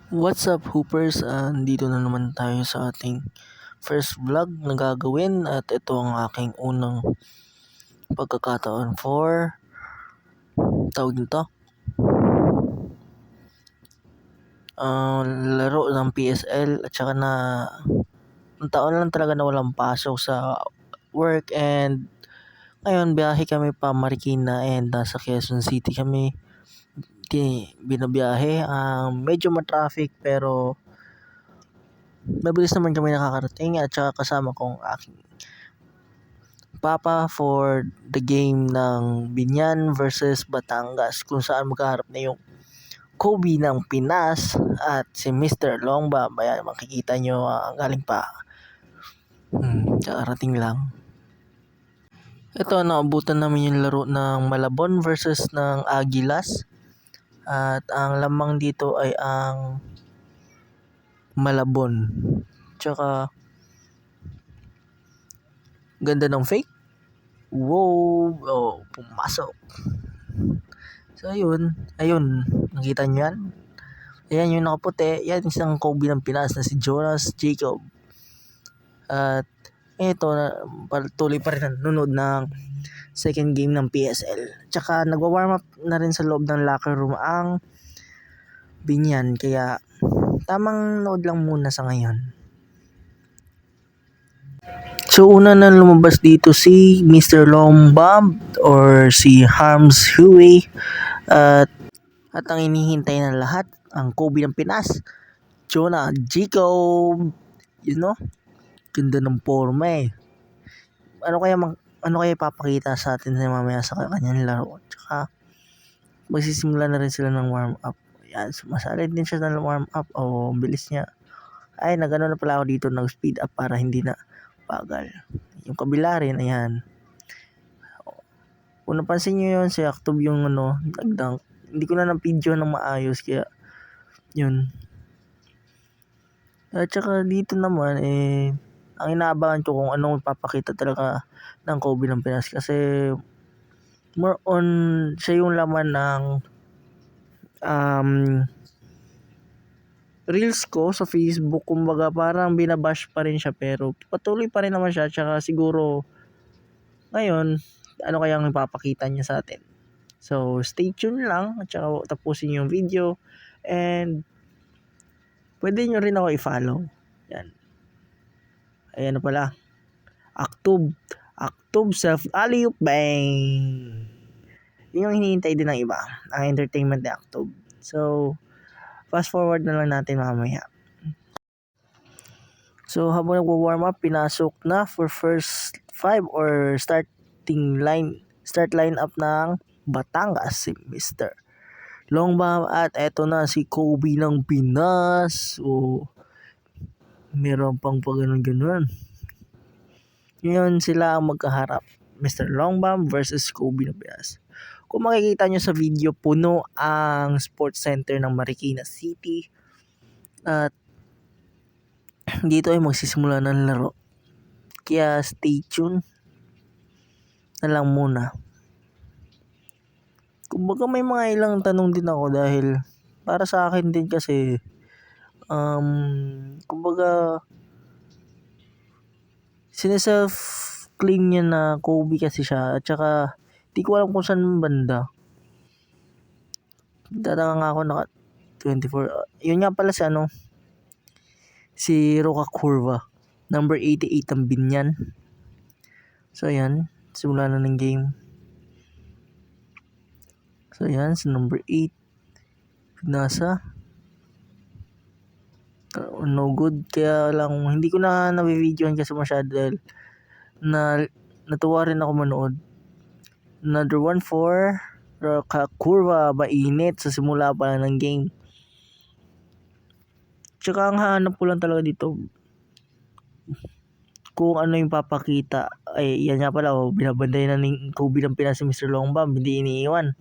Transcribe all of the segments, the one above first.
What's up, Hoopers? Dito na naman tayo sa ating first vlog na gagawin at ito ang aking unang pagkakataon for tawag nito laro ng PSL at saka na ang taon lang talaga na walang pasok sa work and ngayon biyahe kami pa Marikina and nasa Quezon City kami binabiyahe. Medyo ma-traffic pero mabilis naman kami nakakarating at saka kasama kong aking papa for the game ng Binyan versus Batangas kung saan magkaharap na yung Kobe ng Pinas at si Mr. Longbam. Ayan, makikita nyo galing pa. Kakarating lang. Ito, naabutan namin yung laro ng Malabon versus ng Agilas. At ang lamang dito ay ang Malabon. Tsaka ganda ng fake. Wow! Oh, pumasok. So ayun, nakita nyo yan? Ayan yung nakaputi, yan isang Kobe ng Pinas na si Jonas Jacob. At ito, tuloy pa rin nanonood ng second game ng PSL. Tsaka nagwa-warm up na rin sa loob ng locker room ang Binyan, kaya tamang nood lang muna sa ngayon. So una na lumabas dito si Mr. Longbam or si Harms Huey at ang inihintay ng lahat, ang Kobe ng Pinas, Jonah Jacob. You know, ganda ng forma eh. Ano kaya ipapakita sa atin mamaya sa kanyang laro? Tsaka magsisimula na rin sila ng warm up. Yan, sumasalid din siya ng warm up. Bilis niya. Ay, nagano na pala ako dito, nag-speed up para hindi na bagal. Yung kabila rin, ayan. Kung napansin nyo yun, si Aktob yung nagdunk. Hindi ko na na-video ng maayos, kaya yun. At saka dito naman, ang inaabangan ko kung anong ipapakita talaga ng Kobe ng Pinas. Kasi more on, siya yung laman ng reels ko sa Facebook. Kumbaga parang binabash pa rin siya pero patuloy pa rin naman siya. Tsaka siguro ngayon, ano kayang ipapakita niya sa atin. So, stay tuned lang at saka tapusin yung video and pwede nyo rin ako i-follow. Yan. Ayan na pala. Aktob self alley-oop bang. Yun yung hinihintay din ng iba. Ang entertainment ni Aktob. So, fast forward na lang natin mamaya. So, habang nagwa-warm up, pinasok na for first 5 or start line up ng Batangas si Mr. Longbam at eto na si Kobe ng Pinas. Meron pang pag-ganon. Ngayon sila ang magkaharap. Mr. Longbam versus Kobe ng Pinas. Kung makikita nyo sa video, puno ang sports center ng Marikina City. At dito ay magsisimula ng laro. Kaya stay tuned na lang muna. Kumbaga may mga ilang tanong din ako dahil para sa akin din kasi kumbaga sineself claim niya na Kobe kasi siya at saka di ko alam kung saan banda. Tataka nga ako naka 24. Yun nga pala si Roca Curva number 88 ang Binyan. So ayan, simula na ng game. So ayan, sa number 8 nasa no good, kaya lang hindi ko na na-videoan kasi masyado dahil natuwa rin ako manood. Another one for Curva, mainit sa simula pa lang ng game. Tsaka ang hanap ko lang talaga dito kung ano yung papakita. Ay, yan nga pala, binabanday na ng Kobe ng Pinas si Mr. Longbam, hindi iniiwan.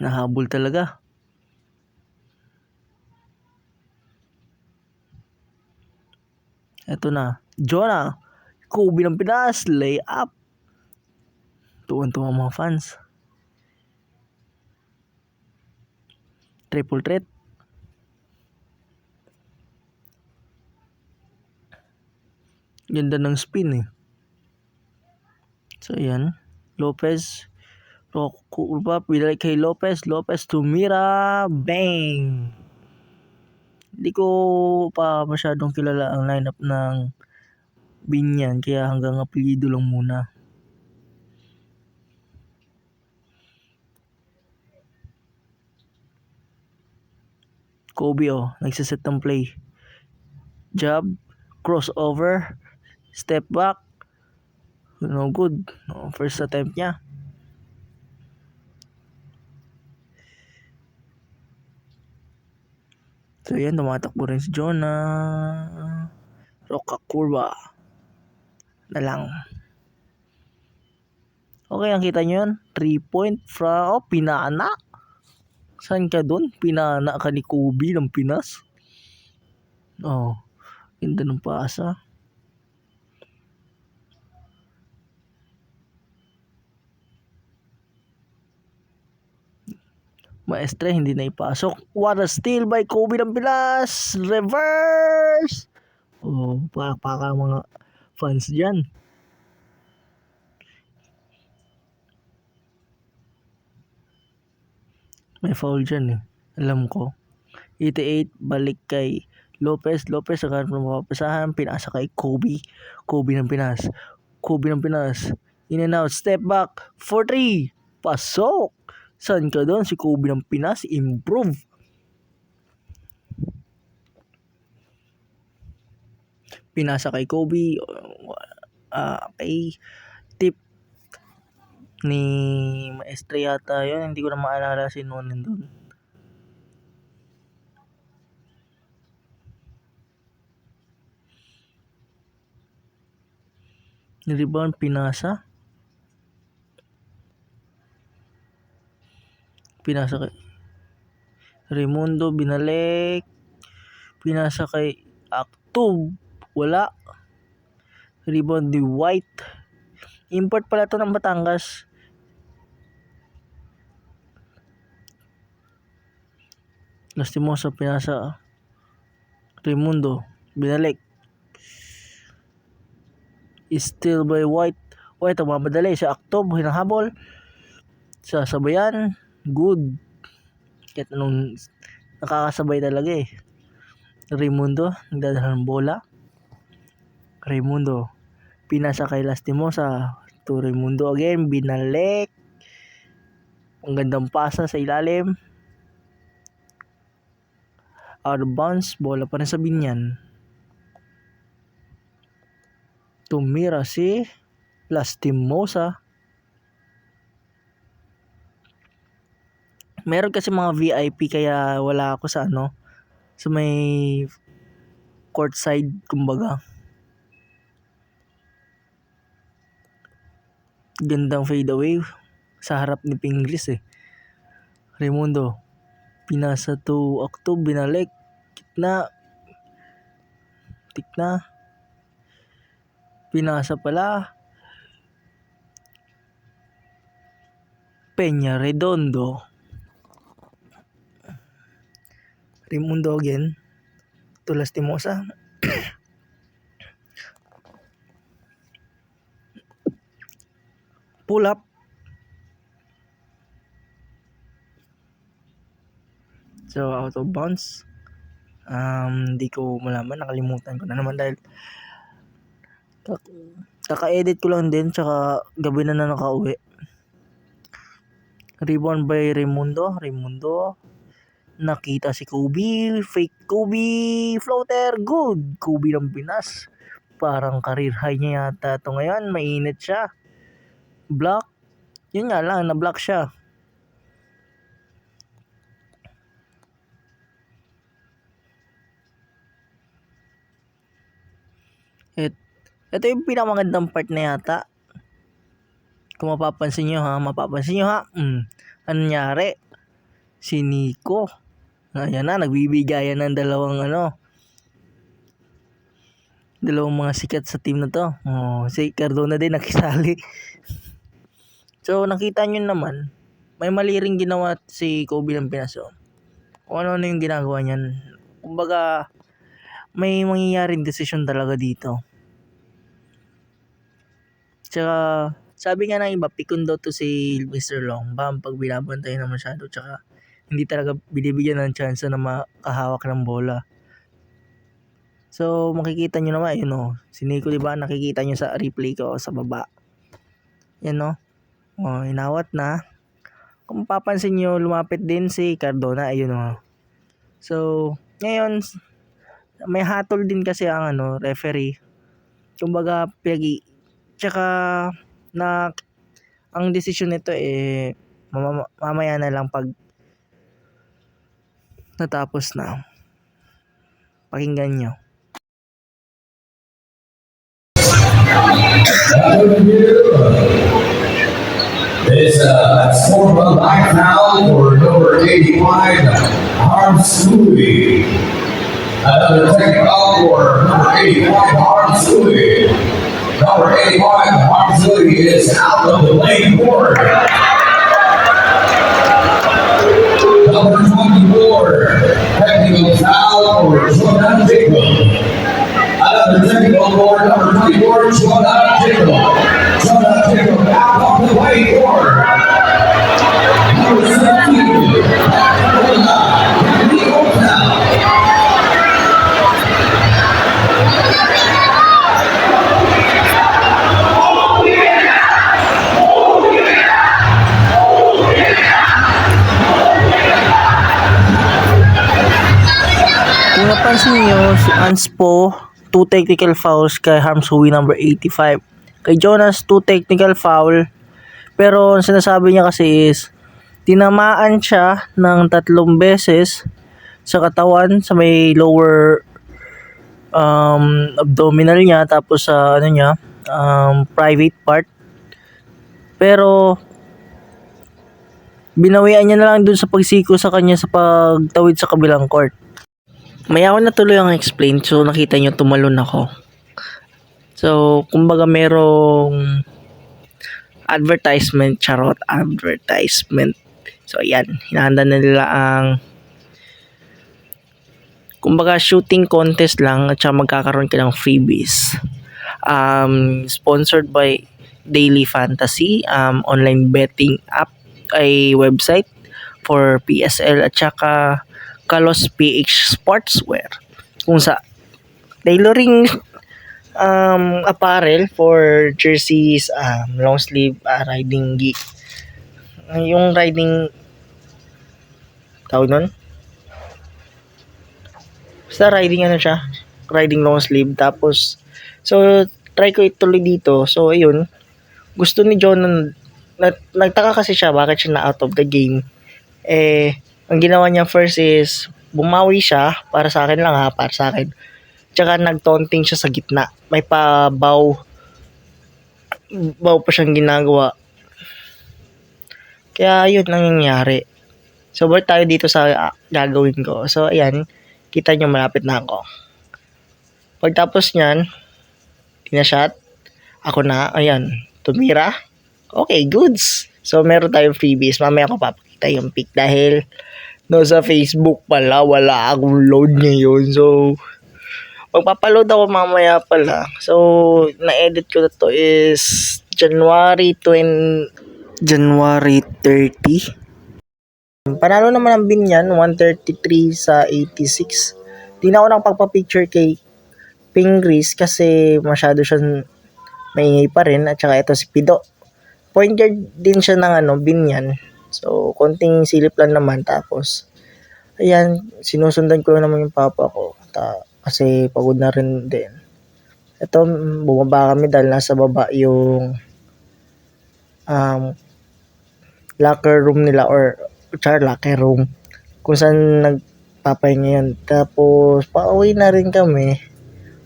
Nahabol talaga. Eto na, Jonah, Kobe ng Pinas, lay up. Tuwan-tuwa mga fans. Triple threat. Ganda ng spin eh. So ayan. Lopez. Kurba. Pinalik kay Lopez. Lopez to Mira. Bang! Hindi ko pa masyadong kilala ang lineup ng Binyan. Kaya hanggang apelyido lang muna. Kobe nagsiset ng play. Jab. Crossover. Step back. No good. No, first attempt niya. So yan, tumatakbo rin si Jonah. Roka kurba. Na lang. Okay, ang kita nyo yun. 3-point from Pinana. Saan ka dun? Pinana ka ni Kobe ng Pinas. Ganda ng pasa. Maestre, hindi na ipasok. What a steal by Kobe ng Pinas. Reverse! Palakpakan mga fans dyan. May foul dyan eh. Alam ko. 88, balik kay Lopez. Lopez ang karang mapapasahan. Pinasa kay Kobe. Kobe ng Pinas. Kobe ng Pinas. In and out. Step back. 4-3. Pasok. Saan ka doon? Si Kobe ng Pinas. Improve. Pinasa kay Kobe. Kay tip ni Maestre yata yun. Hindi ko na maalala si Nonin doon. Rebound, pinasa. Pinasa kay Raimundo, binalik. Pinasa kay Aktob. Wala. Rebound ni White. Import pala to ng Batangas. Lastimosa, pinasa. Raimundo, binalik. Still by White. White, ang mamadali. Si Aktob, hinahabol. Sa sabayan. Good. Kahit anong nakakasabay talaga eh. Raimundo, nagdadala ng bola. Raimundo, pinasa kay Lastimosa. To Raimundo again, binalik. Ang gandang pasa sa ilalim. Out of bounds, bola pa rin sa Binyan. Tumira si Lastimosa. Meron kasi mga VIP kaya wala ako sa sa may court side kumbaga. Gandang fade away sa harap ni Pinglis eh. Raimundo, pinasa to Aktob, binalik. Tikna. Pinasa pala. Peña Redondo. Raimundo again. To Lastimosa. Pull up. So out of bounds. Di ko malaman, nakalimutan ko na naman dahil kaka-edit ko lang din, tsaka gabi na nakauwi. Rebound by Raimundo. Nakita si Kobe. Fake Kobe. Floater. Good. Kobe ng Pinas. Parang career high niya yata ito ngayon. Mainit siya. Block. Yun nga lang, na-block siya. Ito yung pinakamagandang part na yata. Kung mapapansin nyo ha. Ano nangyari? Si Nico. Ayan na, nagbibigayan ng dalawang mga sikat sa team na to. Si Cardona din nakisali. So nakita nyo naman, may mali ring ginawa si Kobe ng Pinas. kung ano-ano yung ginagawa niyan. Kumbaga, may mangyayaring desisyon talaga dito. Tsaka, sabi nga ng iba, pikon daw to si Mr. Longbam pag binabantay na masyado. Tsaka, hindi talaga binibigyan ng chance na makahawak ng bola. So, makikita nyo naman, yun o. Si Nico, diba, nakikita nyo sa replay ko sa baba. Yan o. O, inawat na. Kung papansin nyo, lumapit din si Cardona. Ayun o. So, ngayon, may hatol din kasi ang referee. Kumbaga, tsaka, ang desisyon nito mamaya na lang pag natapos na. Pakinggan nyo. It's sort of a light foul for number 85, Harms Louis. Another technical for number 85, Harms Louis. Number 85, Harms Louis is out of the lane board. Number 24, technical foul for Jordan Jacob. Another technical for number 24, Jordan Jacob. Jordan Jacob out of the lane board. Number 17, technical foul. Kung napansin nyo, si Anspo, 2 technical fouls kay Harms Hui number 85. Kay Jonas, 2 technical foul. Pero ang sinasabi niya kasi is, tinamaan siya ng 3 beses sa katawan, sa may lower abdominal niya, tapos sa private part. Pero binawian niya na lang dun sa pagsiko sa kanya sa pagtawid sa kabilang court. Maya ako natuloy ang explain, so nakita nyo tumalon ako. So, kumbaga merong advertisement. So, ayan, hinahanda na nila ang kumbaga shooting contest lang at saka magkakaroon ka ng freebies. Sponsored by Daily Fantasy, online betting app ay website for PSL at saka Kalos PH Sportswear, kung sa tailoring apparel for jerseys, long sleeve, riding gear, yung riding tawag nun, basta riding riding long sleeve. Tapos so try ko ituloy dito. So ayun, gusto ni John, nagtaka kasi siya bakit siya na out of the game. Ang ginawa niya first is bumawi siya, para sa akin. Tsaka nagtaunting siya sa gitna. May baw pa siyang ginagawa. Kaya yun nangyayari. So balik tayo dito sa gagawin ko. So ayan, kita nyo malapit na ako. Pagtapos nyan, tinashot, ako na, ayan, tumira. Okay, goods. So meron tayong freebies. Mamaya ko papakita yung pic dahil sa Facebook pala, wala akong load ngayon. So, magpapaload ako mamaya pala. So, na-edit ko na to is January 30. Panalo naman ang binyan, 133 sa 86. Di na ako nang pagpa-picture kay Pingris kasi masyado siyang maingay pa rin. At saka ito si Pido. Point guard din siya ng binyan. So, konting silip lang naman. Tapos, ayan, sinusundan ko naman yung papa ko. Kasi pagod na rin din. Ito, bumaba kami dahil nasa baba yung locker room nila or locker room kung saan nagpapahinga yan. Tapos, pauwi na rin kami.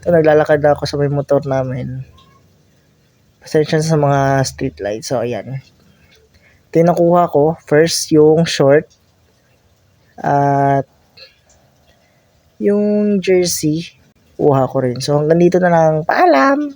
Ito, naglalakad na ako sa may motor namin. Pasensya sa mga street lights. So, ayan. Ito yung nakuha ko. First, yung short. At yung jersey, kuha ko rin. So, hanggang dito na lang. Paalam!